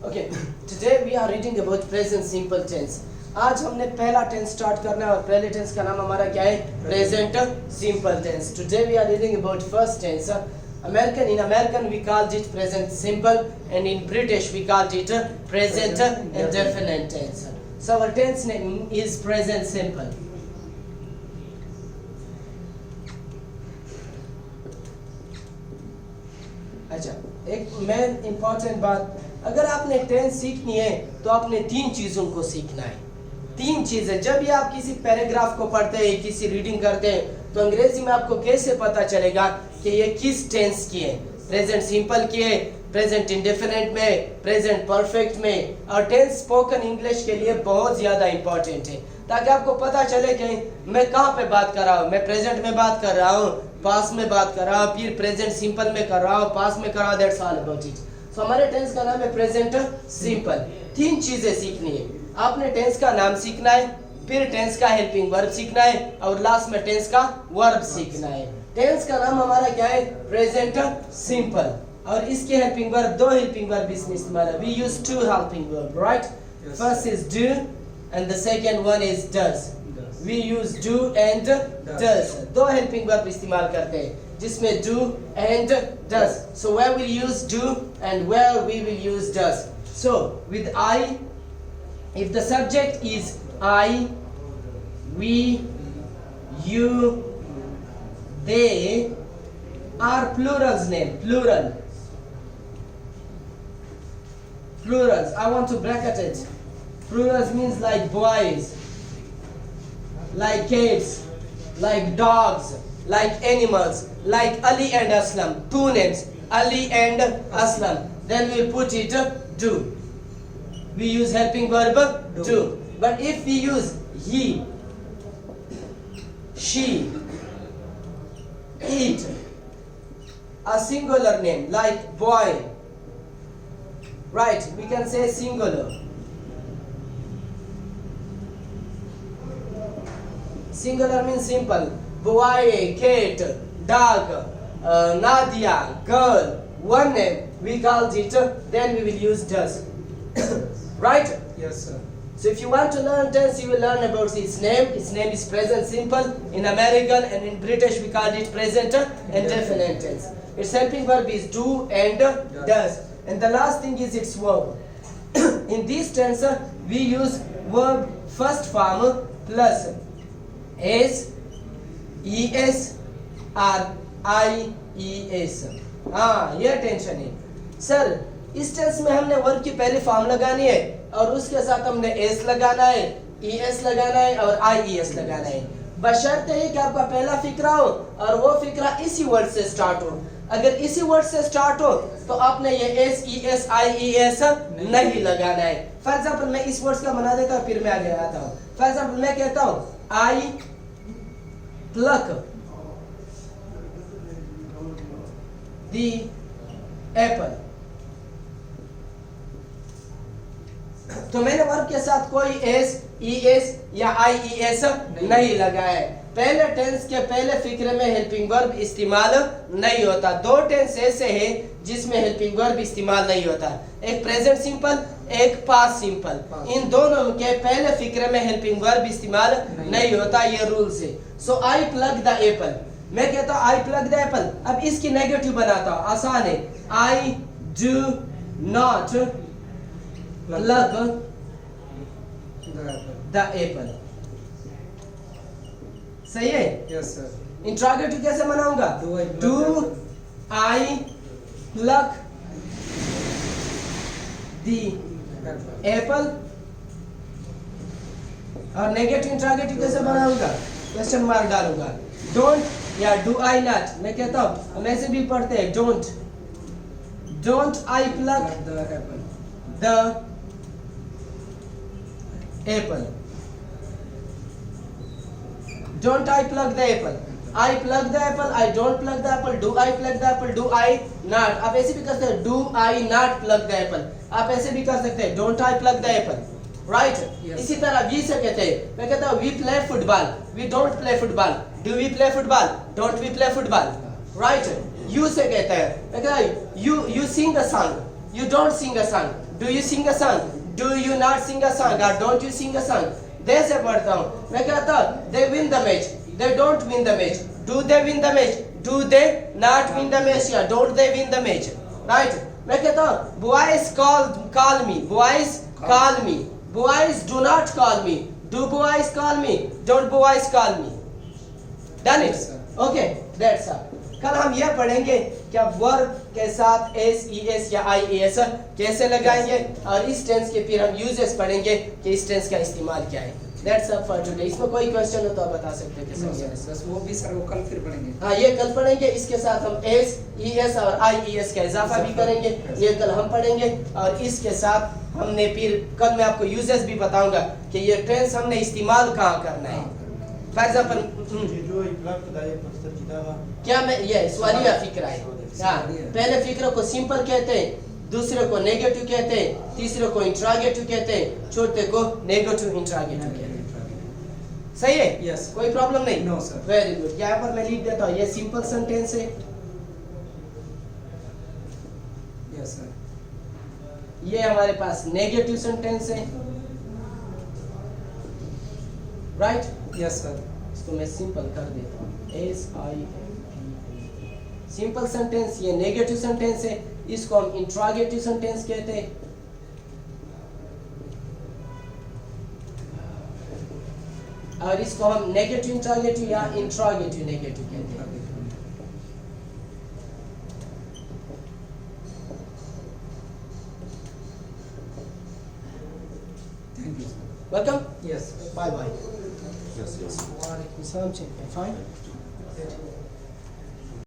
Okay, today we are reading about present simple tense. आज हमने पहला टेंस स्टार्ट करना है और पहले टेंस का नाम हमारा क्या है? Present simple tense. Today we are reading about first tense. In American we called it present simple, and in British we called it present indefinite tense. So our tense name is present simple. अच्छा, एक main important बात, अगर आपने tense सीखनी है तो आपने तीन चीज़ों को सीखना है. तीन चीज़ें. जब भी आप किसी पैराग्राफ को पढ़ते हैं, किसी रीडिंग करते हैं, तो अंग्रेजी में आपको कैसे पता चलेगा कि ये किस टेंस की है? प्रेजेंट सिंपल की है, प्रेजेंट इंडेफिनिट में, प्रेजेंट परफेक्ट में. और टेंस स्पोकन इंग्लिश के लिए बहुत ज़्यादा इंपॉर्टेंट है, ताकि आपको पता चले कि मैं कहाँ पे बात कर रहा हूँ. मैं प्रेजेंट में बात कर रहा हूँ, पास में बात कर रहा हूँ, फिर प्रेजेंट सिंपल में कर रहा हूँ, पास में कर रहा हूँ. That's all about it. So हमारे टेंस का नाम है प्रेजेंट सिंपल. तीन चीजें सीखनी है. आपने टेंस का नाम सीखना है, फिर टेंस का हेल्पिंग वर्ब सीखना है, और लास्ट में टेंस का वर्ब सीखना है. टेंस का नाम हमारा क्या है? Present simple. और इसके हेल्पिंग वर्ब, दो हेल्पिंग वर्ब इसमें इस्तेमाल है. We use two helping verb, right? First is do and the second one is does. We use do and does. दो helping verb इस्तेमाल करते हैं, जिसमें do and does. So where we use do and where we will use does. So with I, if the subject is I, we, you, they are plurals name. Plurals. I want to bracket it. Plurals means like boys, like kids, like dogs, like animals, like Ali and Aslam. Two names, Ali and Aslam. Then we put it do. We use helping verb do. But if we use he, she, it, a singular name like boy, right? We can say singular. Singular means simple. Boy, cat, dog, Nadia, girl. One name. We call it. Then we will use does. Right? Yes, sir. So if you want to learn tense, you will learn about its name. Its name is present simple. In American and in British, we call it present indefinite tense. Its helping verb is do and does. And the last thing is its verb. In this tense, we use verb first form plus S, ES or IES. हाँ, ये tension है. Sir, इस tense में हमने verb की पहली form लगानी है, और उसके साथ हमने S लगाना है, ES लगाना है और IES लगाना है. बशर्ते है कि आपका पहला फिक्रा हो और वो फिक्रा इसी वर्ड से स्टार्ट हो. अगर इसी वर्ड से स्टार्ट हो तो आपने ये S, ES, IES नहीं लगाना है. फॉर एग्जाम्पल मैं इस वर्ड का बना देता हूँ, फिर मैं आगे आता हूँ. फॉर एग्जाम्पल मैं कहता हूँ I pluck the apple. तो मैंने वर्ब के साथ कोई S, ES या IES नहीं लगाया है. पहले टेंस के पहले फिक्रे में हेल्पिंग वर्ब इस्तेमाल नहीं होता. दो टेंस ऐसे हैं जिसमें हेल्पिंग वर्ब इस्तेमाल नहीं होता. एक प्रेजेंट सिंपल, एक पास्ट सिंपल. इन दोनों के पहले फिक्रे में हेल्पिंग वर्ब इस्तेमाल नहीं होता. ये रूल्स है. सो आई प्लग द एप्पल. मैं कहता हूँ आई प्लग द एप्पल. अब इसकी नेगेटिव बनाता हूँ, आसान है. I do not plug the Apple. सही है? Yes, sir. इंट्रोगेटिव कैसे बनाऊंगा? Do I plug the Apple. और नेगेटिव इंट्रोगेटिव कैसे बनाऊंगा? क्वेश्चन मार्क डालूंगा. डोंट या डू आई नॉट. मैं कहता हूँ, हम ऐसे भी पढ़ते हैं, don't I plug the Apple. Don't I plug the apple? I plug the apple. I don't plug the apple. Do I plug the apple? Do I not? आप ऐसे भी कर सकते हैं. Do I not plug the apple? आप ऐसे भी कर सकते हैं. Don't I plug the apple? Right? Yes. इसी तरह we से कहते हैं. मैं कहता हूँ we play football. We don't play football. Do we play football? Don't we play football? Right? You से कहते हैं. मैं कहता हूँ you sing a song. You don't sing a song. Do you sing a song, do you not sing a song, और don't you sing a song. They say पढ़ता हूँ। मैं कहता हूँ they win the match, they don't win the match, do they win the match, do they not win the match, या don't they win the match, right. मैं कहता हूँ boys call me, boys call me, boys do not call me, do boys call me, don't boys call me. Done it, okay, that's all. कल हम यह पढ़ेंगे कि आप वर्ब के साथ एस ई एस या आई एस कैसे लगाएंगे, और इस टेंस के फिर हम यूजेस पढ़ेंगे कि इस टेंस का इस्तेमाल क्या है। That's all for today. इसमें कोई क्वेश्चन हो तो आप बता सकते हैं कि बस वो भी सर वो कल फिर पढ़ेंगे। हाँ, ये कल पढ़ेंगे। इसके साथ हम एस ई एस और आई ई एस का इजाफा भी करेंगे, ये कल हम पढ़ेंगे। और इसके साथ हमने फिर कल मैं आपको यूजेस भी बताऊंगा कि ये टेंस हमने इस्तेमाल कहाँ करना है। फॉर एग्जांपल क्या मैं ये सवालिया फिक्रा है। हाँ, पहले फिक्र को सिंपल कहते हैं, दूसरे को नेगेटिव कहते हैं, तीसरे को इंट्रागेटिव कहते हैं, चौथे को नेगेटिव इंट्रागेटिव कहते हैं। सही है? यस। कोई प्रॉब्लम नहीं? No sir. Very good. यहाँ पर मैं लिख देता हूँ, ये सिंपल सेंटेंस है, यस सर। ये हमारे पास नेगेटिव सेंटेंस है, राइट? Yes sir. इसको मैं सिंपल कर देता हूँ, एस आई सिंपल सेंटेंस। ये नेगेटिव सेंटेंस है, इसको हम इंट्रागेटिव सेंटेंस कहते हैं। और इसको हम नेगेटिव इंट्रागेटिव या इंट्रागेटिव नेगेटिव कहते हैं। Thank you sir. Welcome. Yes. Bye bye. Yes, yes. वालेकुम सलाम। Fine.